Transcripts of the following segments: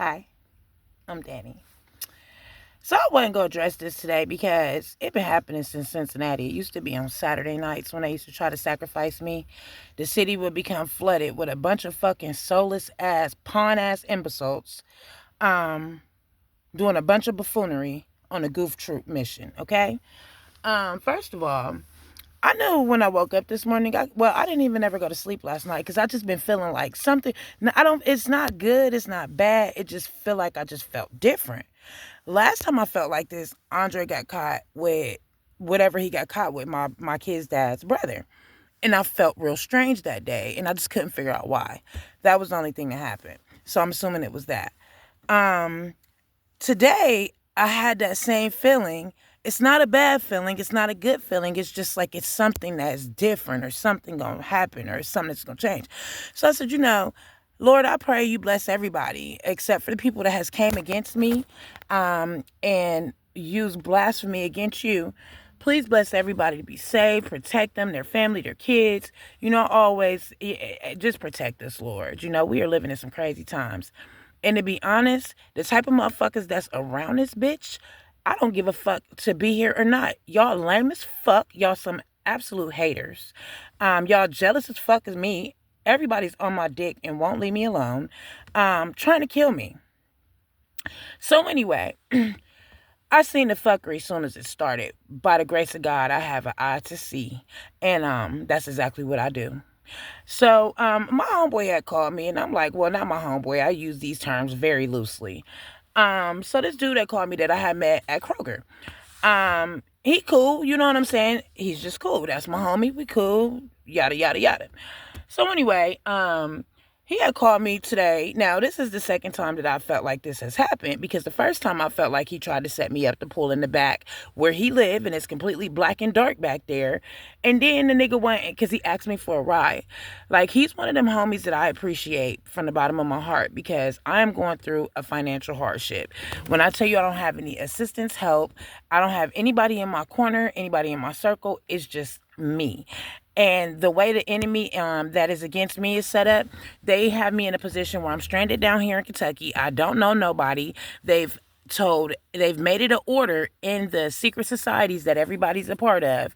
Hi, I'm Danny. So I wasn't going to address this today because it been happening since Cincinnati. It used to be on Saturday nights when they used to try to sacrifice me. The city would become flooded with a bunch of fucking soulless ass, pawn ass imbeciles um, doing a bunch of buffoonery on a goof troop mission, okay? First of all, I knew when I woke up this morning. I didn't even ever go to sleep last night because I just been feeling like something. I don't. It's not good. It's not bad. It just feel like I just felt different. Last time I felt like this, Andre got caught with whatever he got caught with, my kid's dad's brother, and I felt real strange that day, and I just couldn't figure out why. That was the only thing that happened. So I'm assuming it was that. Um, Today I had that same feeling. It's not a bad feeling. It's not a good feeling. It's just like it's something that's different or something gonna happen or something that's gonna change. So I said, Lord, I pray you bless everybody except for the people that has came against me and used blasphemy against you. Please bless everybody to be saved, protect them, their family, their kids. Always just protect us, Lord. We are living in some crazy times. And to be honest, the type of motherfuckers that's around this bitch, I don't give a fuck to be here or not. Y'all lame as fuck. Y'all some absolute haters. Y'all jealous as fuck as me. Everybody's on my dick and won't leave me alone. Trying to kill me. So anyway, I seen the fuckery as soon as it started. By the grace of God, I have an eye to see. And that's exactly what I do. So my homeboy had called me, and I'm like, well, not my homeboy. I use these terms very loosely. So this dude that called me that I had met at Kroger. He cool, you know what I'm saying? He's just cool. That's my homie. We cool. Yada yada yada. So anyway, he had called me today. Now, this is the second time that I felt like this has happened because the first time I felt like he tried to set me up to pull in the back where he lived, and it's completely black and dark back there. And then the nigga went because he asked me for a ride. Like, he's one of them homies that I appreciate from the bottom of my heart because I am going through a financial hardship. When I tell you I don't have any assistance, help, I don't have anybody in my corner, anybody in my circle, it's just me. And the way the enemy that is against me is set up, they have me in a position where I'm stranded down here in Kentucky. I don't know nobody. They've made it an order in the secret societies that everybody's a part of.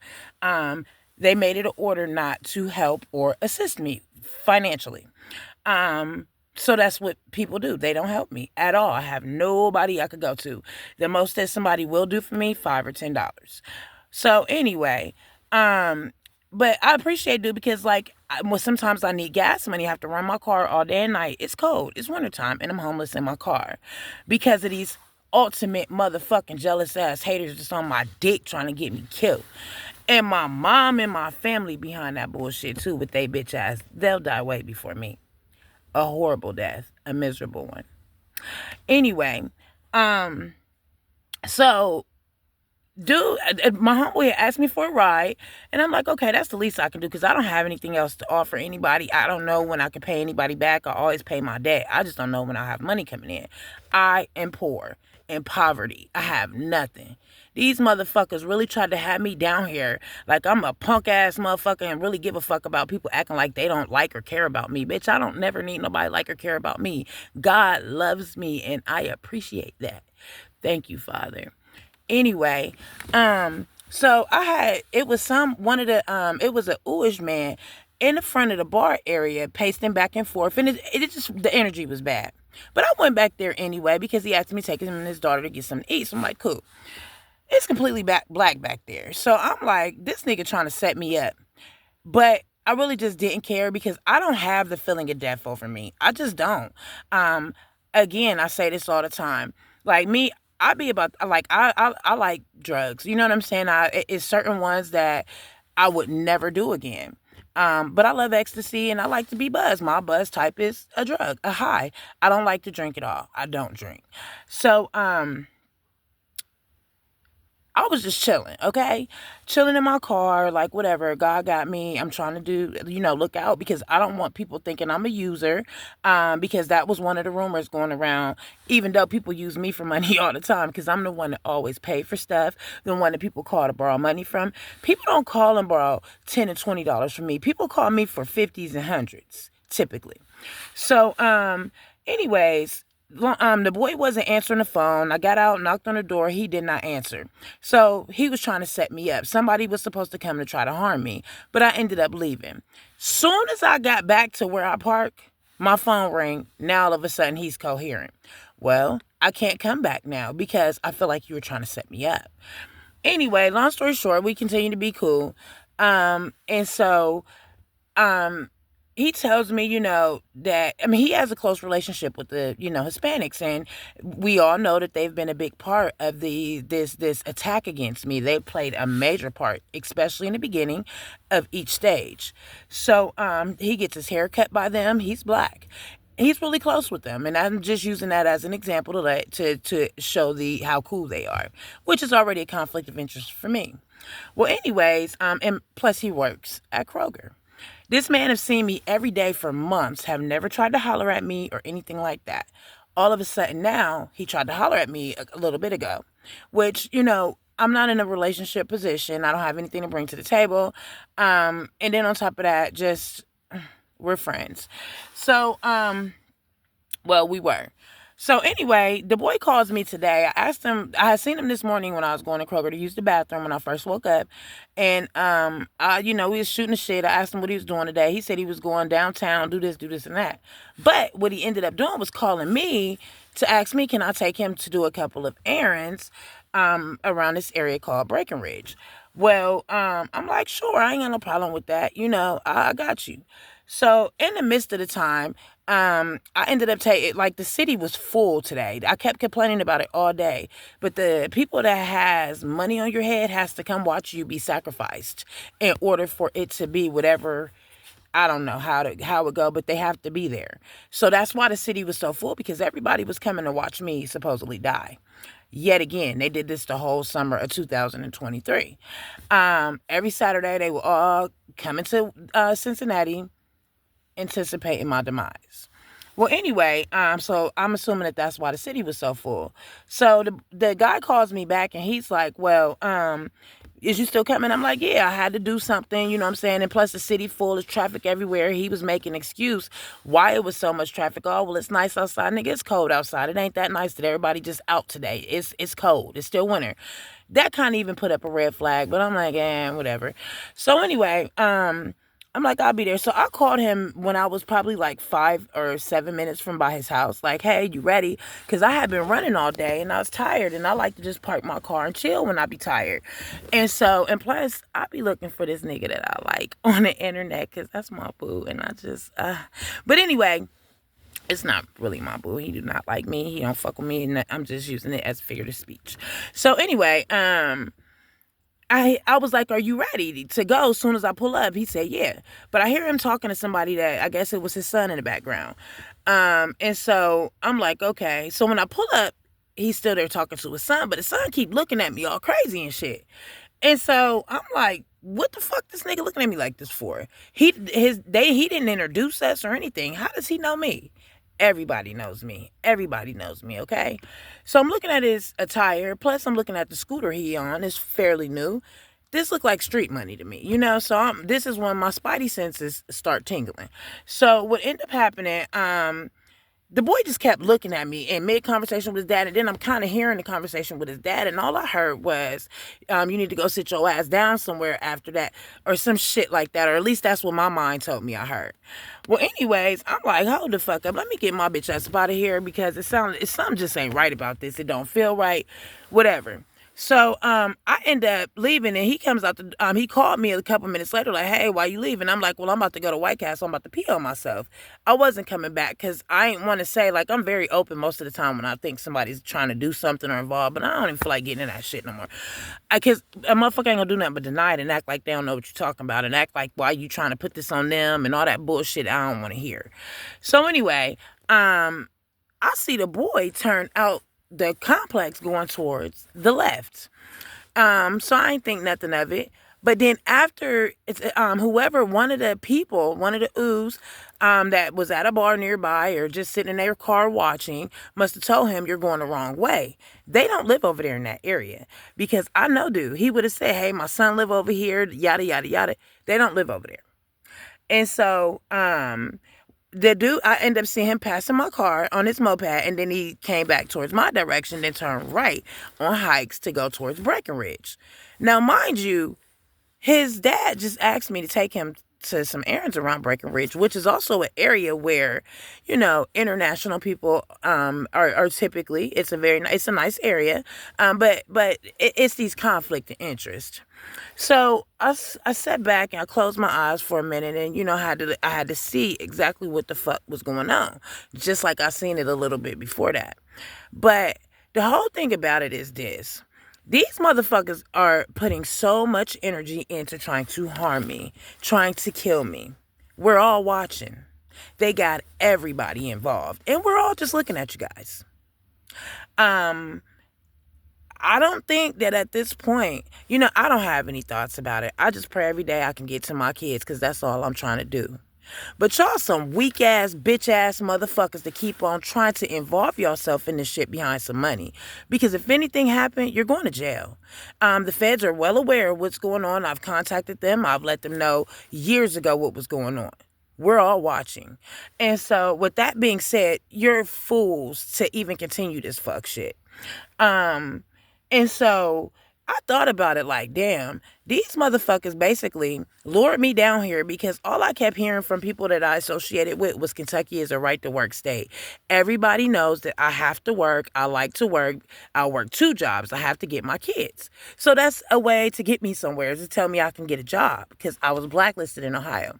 They made it an order not to help or assist me financially. So that's what people do. They don't help me at all. I have nobody I could go to. The most that somebody will do for me, $5 or $10. So anyway, but I appreciate it because sometimes I need gas money. I have to run my car all day and night. It's cold. It's wintertime and I'm homeless in my car because of these ultimate motherfucking jealous ass haters just on my dick trying to get me killed. And my mom and my family behind that bullshit too with they bitch ass. They'll die way before me. A horrible death. A miserable one. Anyway, so dude, my homeboy asked me for a ride, and I'm like, okay, that's the least I can do because I don't have anything else to offer anybody. I don't know when I can pay anybody back. I always pay my debt. I just don't know when I have money coming in. I am poor, in poverty. I have nothing. These motherfuckers really tried to have me down here like I'm a punk ass motherfucker and really give a fuck about people acting like they don't like or care about me. Bitch, I don't never need nobody like or care about me. God loves me, and I appreciate that. Thank you, Father. Anyway, so it was it was a ooish man in the front of the bar area pacing back and forth, and it just, the energy was bad. But I went back there anyway because he asked me to take him and his daughter to get something to eat. So I'm like, cool. It's completely black back there. So I'm like, this nigga trying to set me up. But I really just didn't care because I don't have the feeling of death over me. I just don't. Um, Again, I say this all the time. Like me, I be about like I like drugs. You know what I'm saying? It's certain ones that I would never do again. But I love ecstasy and I like to be buzzed. My buzz type is a drug, a high. I don't like to drink at all. I don't drink. So I was just chilling, okay? Chilling in my car, like whatever. God got me. I'm trying to do, look out because I don't want people thinking I'm a user. Because that was one of the rumors going around, even though people use me for money all the time because I'm the one that always pay for stuff, the one that people call to borrow money from. People don't call and borrow $10 and $20 from me. People call me for 50s and hundreds, typically. So, anyways, the boy wasn't answering the phone. I got out, knocked on the door. He did not answer. So he was trying to set me up. Somebody was supposed to come to try to harm me, but I ended up leaving. Soon as I got back to where I park, my phone rang. Now all of a sudden he's coherent. Well, I can't come back now because I feel like you were trying to set me up. Anyway, long story short, we continue to be cool. And so um he tells me, that, I mean, he has a close relationship with the, Hispanics, and we all know that they've been a big part of this attack against me. They played a major part, especially in the beginning of each stage. So he gets his hair cut by them. He's black. He's really close with them, and I'm just using that as an example to show how cool they are, which is already a conflict of interest for me. Well, anyways, and plus he works at Kroger. This man has seen me every day for months, have never tried to holler at me or anything like that. All of a sudden now, he tried to holler at me a little bit ago, which, I'm not in a relationship position. I don't have anything to bring to the table. And then on top of that, just we're friends. So, well, we were. So anyway, the boy calls me today. I asked him, I had seen him this morning when I was going to Kroger to use the bathroom when I first woke up. And we was shooting the shit. I asked him what he was doing today. He said he was going downtown, do this and that. But what he ended up doing was calling me to ask me, can I take him to do a couple of errands around this area called Breckenridge. Well, I'm like, sure, I ain't got no problem with that. I got you. So in the midst of the time, I ended up taking, like, the city was full today. I kept complaining about it all day. But the people that has money on your head has to come watch you be sacrificed in order for it to be whatever. I don't know how it go, but they have to be there. So that's why the city was so full, because everybody was coming to watch me supposedly die. Yet again, they did this the whole summer of 2023. Every Saturday, they were all coming to Cincinnati, anticipating my demise. Well, anyway, so I'm assuming that that's why the city was so full. So the guy calls me back and he's like, well, is you still coming? I'm like, yeah, I had to do something, you know what I'm saying? And plus the city full, there's traffic everywhere. He was making an excuse why it was so much traffic. Oh, well, it's nice outside. Nigga, it's cold outside. It ain't that nice that everybody just out today. It's cold. It's still winter. That kind of even put up a red flag, but I'm like, whatever. So anyway, I'm like, I'll be there. So I called him when I was probably like 5 or 7 minutes from by his house. Like, hey, you ready? Because I had been running all day and I was tired. And I like to just park my car and chill when I be tired. And plus, I be looking for this nigga that I like on the internet because that's my boo. And I just, but anyway, it's not really my boo. He do not like me. He don't fuck with me. And I'm just using it as figurative speech. So anyway, I was like, are you ready to go as soon as I pull up? He said, yeah. But I hear him talking to somebody that I guess it was his son in the background. And so I'm like, okay. So when I pull up, he's still there talking to his son, but his son keep looking at me all crazy and shit. And so I'm like, what the fuck this nigga looking at me like this for? He didn't introduce us or anything. How does he know me? Everybody knows me. Everybody knows me, okay? So I'm looking at his attire. Plus, I'm looking at the scooter he on. It's fairly new. This looked like street money to me, So this is when my spidey senses start tingling. So what ended up happening, the boy just kept looking at me in mid-conversation with his dad, and then I'm kind of hearing the conversation with his dad, and all I heard was, you need to go sit your ass down somewhere after that, or some shit like that, or at least that's what my mind told me I heard. Well, anyways, I'm like, hold the fuck up. Let me get my bitch ass up out of here, because something just ain't right about this. It don't feel right, whatever. So I end up leaving, and he comes out. He called me a couple minutes later, like, "Hey, why you leaving?" I'm like, "Well, I'm about to go to White Castle. I'm about to pee on myself." I wasn't coming back because I ain't want to say, like, I'm very open most of the time when I think somebody's trying to do something or involved, but I don't even feel like getting in that shit no more. Because a motherfucker ain't gonna do nothing but deny it and act like they don't know what you're talking about and act like why you trying to put this on them and all that bullshit I don't want to hear. So anyway, I see the boy turn out the complex going towards the left. So I ain't think nothing of it. But then after it's whoever, one of the oohs that was at a bar nearby or just sitting in their car watching must have told him, you're going the wrong way. They don't live over there in that area, because I know dude, he would have said, hey, my son live over here, yada yada yada. They don't live over there. And so the dude, I ended up seeing him passing my car on his moped, and then he came back towards my direction, then turned right on Hikes to go towards Breckenridge. Now, mind you, his dad just asked me to take him to some errands around Breckenridge, which is also an area where, international people are typically. It's a nice area, but it's these conflict of interest. So I sat back and I closed my eyes for a minute, and I had to see exactly what the fuck was going on, just like I seen it a little bit before that. But the whole thing about it is this. These motherfuckers are putting so much energy into trying to harm me, trying to kill me. We're all watching. They got everybody involved, and we're all just looking at you guys. I don't think that at this point, I don't have any thoughts about it. I just pray every day I can get to my kids, because that's all I'm trying to do. But y'all some weak ass, bitch ass motherfuckers that keep on trying to involve yourself in this shit behind some money. Because if anything happened, you're going to jail. The feds are well aware of what's going on. I've contacted them. I've let them know years ago what was going on. We're all watching. And so with that being said, you're fools to even continue this fuck shit. And so I thought about it like, damn, these motherfuckers basically lured me down here because all I kept hearing from people that I associated with was Kentucky is a right to work state. Everybody knows that I have to work. I like to work. I work 2 jobs. I have to get my kids. So that's a way to get me somewhere, is to tell me I can get a job, because I was blacklisted in Ohio.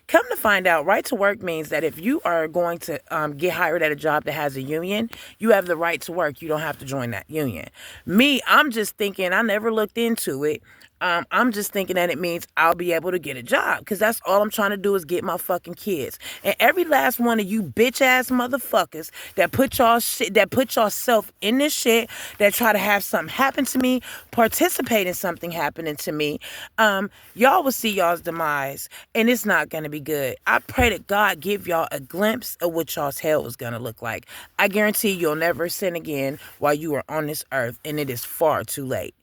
Come to find out, right to work means that if you are going to get hired at a job that has a union, you have the right to work. You don't have to join that union. Me, I'm just thinking, I never looked into it. I'm just thinking that it means I'll be able to get a job, because that's all I'm trying to do is get my fucking kids. And every last one of you bitch ass motherfuckers that put yourself in this shit, that try to have something happen to me, participate in something happening to me, y'all will see y'all's demise, and it's not gonna be good. I pray that God give y'all a glimpse of what y'all's hell was gonna look like. I guarantee you'll never sin again while you are on this earth, and it is far too late.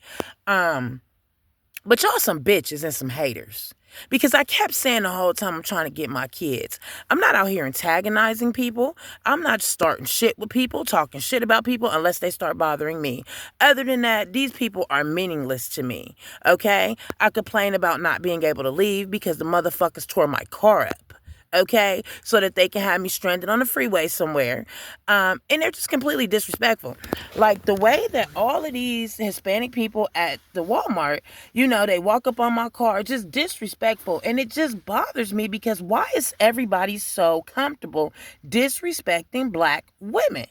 But y'all some bitches and some haters. Because I kept saying the whole time I'm trying to get my kids. I'm not out here antagonizing people. I'm not starting shit with people, talking shit about people unless they start bothering me. Other than that, these people are meaningless to me. Okay? I complain about not being able to leave because the motherfuckers tore my car up. Okay, so that they can have me stranded on the freeway somewhere. And they're just completely disrespectful. Like the way that all of these Hispanic people at the Walmart, they walk up on my car, just disrespectful. And it just bothers me, because why is everybody so comfortable disrespecting black women?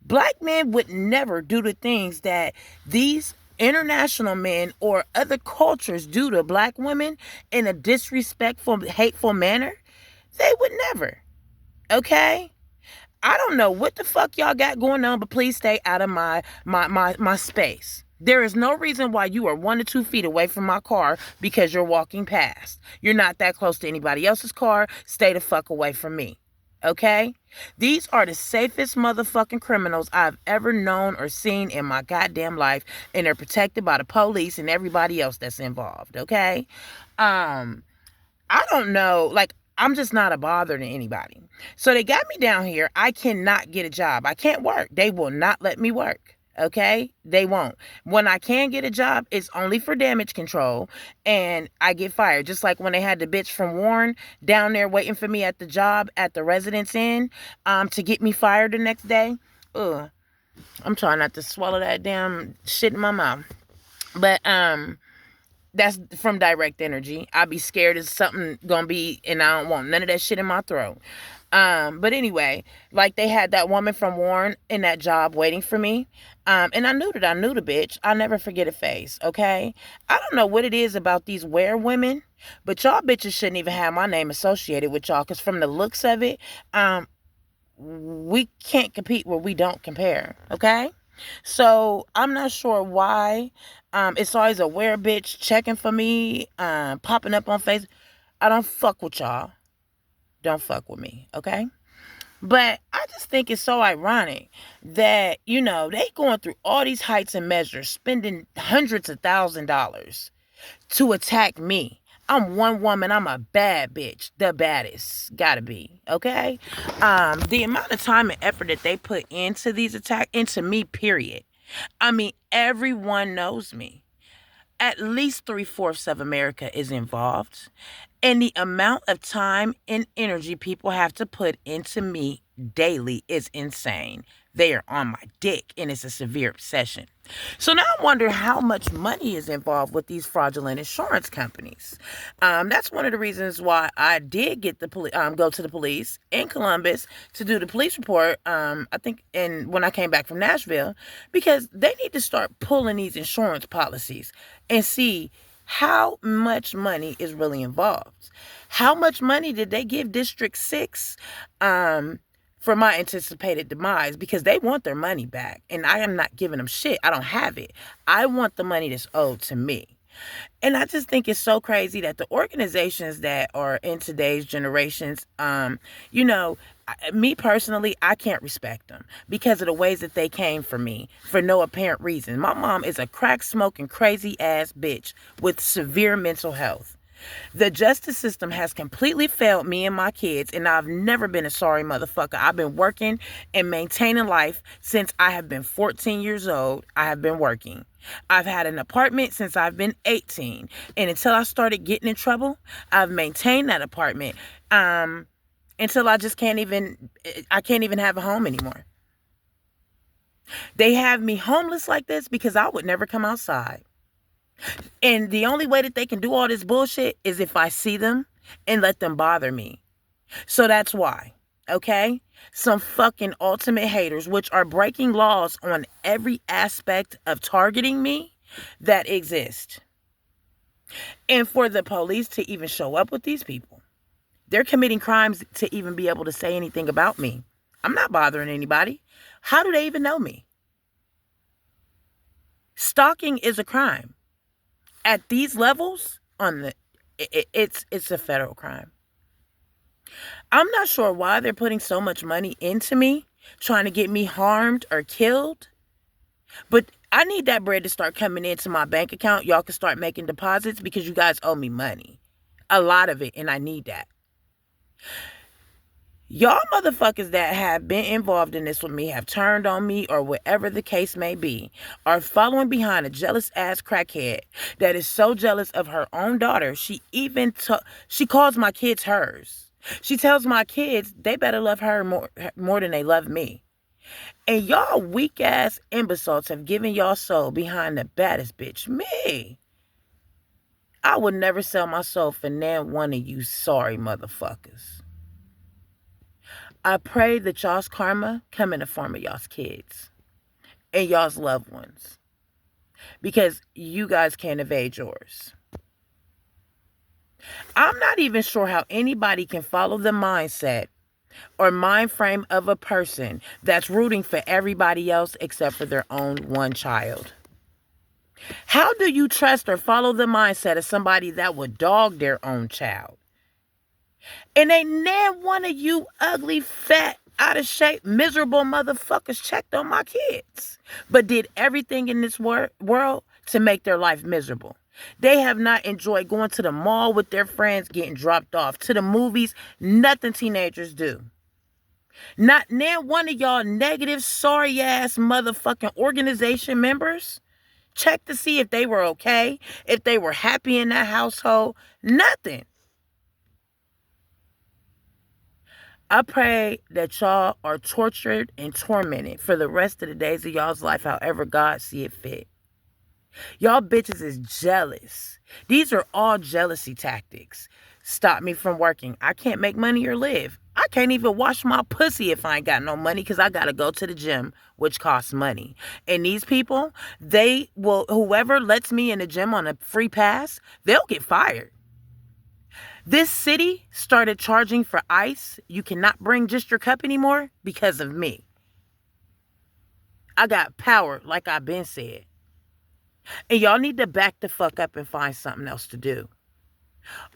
Black men would never do the things that these international men or other cultures do to black women in a disrespectful, hateful manner. They would never. Okay? I don't know what the fuck y'all got going on, but please stay out of my space. There is no reason why you are 1 to 2 feet away from my car because you're walking past. You're not that close to anybody else's car. Stay the fuck away from me. Okay? These are the safest motherfucking criminals I've ever known or seen in my goddamn life, and they're protected by the police and everybody else that's involved. Okay? I don't know. Like, I'm just not a bother to anybody. So they got me down here. I cannot get a job. I can't work. They will not let me work. Okay? They won't. When I can get a job, it's only for damage control, and I get fired. Just like when they had the bitch from Warren down there waiting for me at the job at the Residence Inn to get me fired the next day. Ugh. I'm trying not to swallow that damn shit in my mouth. But that's from direct energy. I'll be scared of something gonna be, and I don't want none of that shit in my throat. But anyway, like they had that woman from Warren in that job waiting for me. And I knew the bitch. I'll never forget a face, okay? I don't know what it is about these were women, but y'all bitches shouldn't even have my name associated with y'all, because from the looks of it, we can't compete where we don't compare, okay? So I'm not sure why it's always a wear bitch checking for me, popping up on Facebook. I don't fuck with y'all. Don't fuck with me, okay? But I just think it's so ironic that, they going through all these heights and measures, spending hundreds of $1,000s to attack me. I'm one woman. I'm a bad bitch. The baddest. Gotta be. Okay? The amount of time and effort that they put into these attacks, into me, period. I mean, everyone knows me. At least three-fourths of America is involved. And the amount of time and energy people have to put into me daily is insane. They are on my dick, and it's a severe obsession. So now I wonder how much money is involved with these fraudulent insurance companies. That's one of the reasons why I did get the go to the police in Columbus to do the police report. I think, and when I came back from Nashville, because they need to start pulling these insurance policies and see how much money is really involved. How much money did they give District 6 for my anticipated demise? Because they want their money back, and I am not giving them shit. I don't have it. I want the money that's owed to me. And I just think it's so crazy that the organizations that are in today's generations, me personally, I can't respect them because of the ways that they came for me for no apparent reason. My mom is a crack smoking, crazy ass bitch with severe mental health. The justice system has completely failed me and my kids, and I've never been a sorry motherfucker. I've been working and maintaining life since I have been 14 years old. I have been working. I've had an apartment since I've been 18. And until I started getting in trouble, I've maintained that apartment until I can't even have a home anymore. They have me homeless like this because I would never come outside. And the only way that they can do all this bullshit is if I see them and let them bother me. So that's why, okay? Some fucking ultimate haters, which are breaking laws on every aspect of targeting me that exist. And for the police to even show up with these people, they're committing crimes to even be able to say anything about me. I'm not bothering anybody. How do they even know me? Stalking is a crime. At these levels, it's a federal crime. I'm not sure why they're putting so much money into me, trying to get me harmed or killed. But I need that bread to start coming into my bank account. Y'all can start making deposits because you guys owe me money. A lot of it, and I need that. Y'all motherfuckers that have been involved in this with me, have turned on me, or whatever the case may be, are following behind a jealous ass crackhead that is so jealous of her own daughter. She calls my kids hers. She tells my kids they better love her more than they love me. And y'all weak ass imbeciles have given y'all soul behind the baddest bitch, me. I would never sell my soul for nan one of you sorry motherfuckers. I pray that y'all's karma come in the form of y'all's kids and y'all's loved ones, because you guys can't evade yours. I'm not even sure how anybody can follow the mindset or mind frame of a person that's rooting for everybody else except for their own one child. How do you trust or follow the mindset of somebody that would dog their own child? And ain't never one of you ugly, fat, out of shape, miserable motherfuckers checked on my kids, but did everything in this world to make their life miserable. They have not enjoyed going to the mall with their friends, getting dropped off, to the movies, nothing teenagers do. Not one of y'all negative, sorry ass motherfucking organization members check to see if they were okay, if they were happy in that household. Nothing. I pray that y'all are tortured and tormented for the rest of the days of y'all's life, however God see it fit. Y'all bitches is jealous. These are all jealousy tactics. Stop me from working. I can't make money or live. I can't even wash my pussy if I ain't got no money because I got to go to the gym, which costs money. And these people, whoever lets me in the gym on a free pass, they'll get fired. This city started charging for ice. You cannot bring just your cup anymore because of me. I got power, like I've been said. And y'all need to back the fuck up and find something else to do.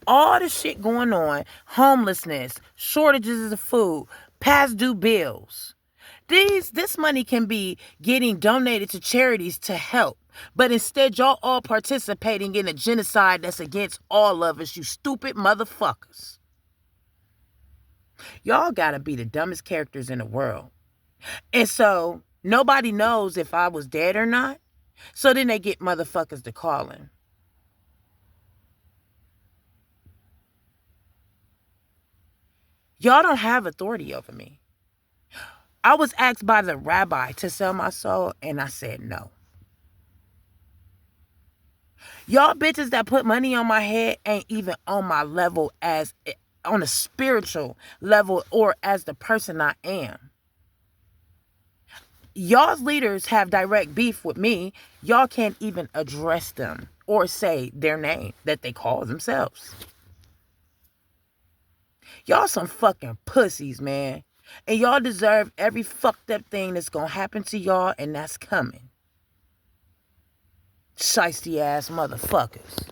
All the shit going on, homelessness, shortages of food, past due bills. This money can be getting donated to charities to help. But instead, y'all all participating in a genocide that's against all of us, you stupid motherfuckers. Y'all gotta be the dumbest characters in the world. And so, nobody knows if I was dead or not. So then they get motherfuckers to calling. Y'all don't have authority over me. I was asked by the rabbi to sell my soul, and I said no. Y'all bitches that put money on my head ain't even on my level as on a spiritual level or as the person I am. Y'all's leaders have direct beef with me. Y'all can't even address them or say their name that they call themselves. Y'all some fucking pussies, man. And y'all deserve every fucked up thing that's gonna happen to y'all, and that's coming. Shiesty ass motherfuckers.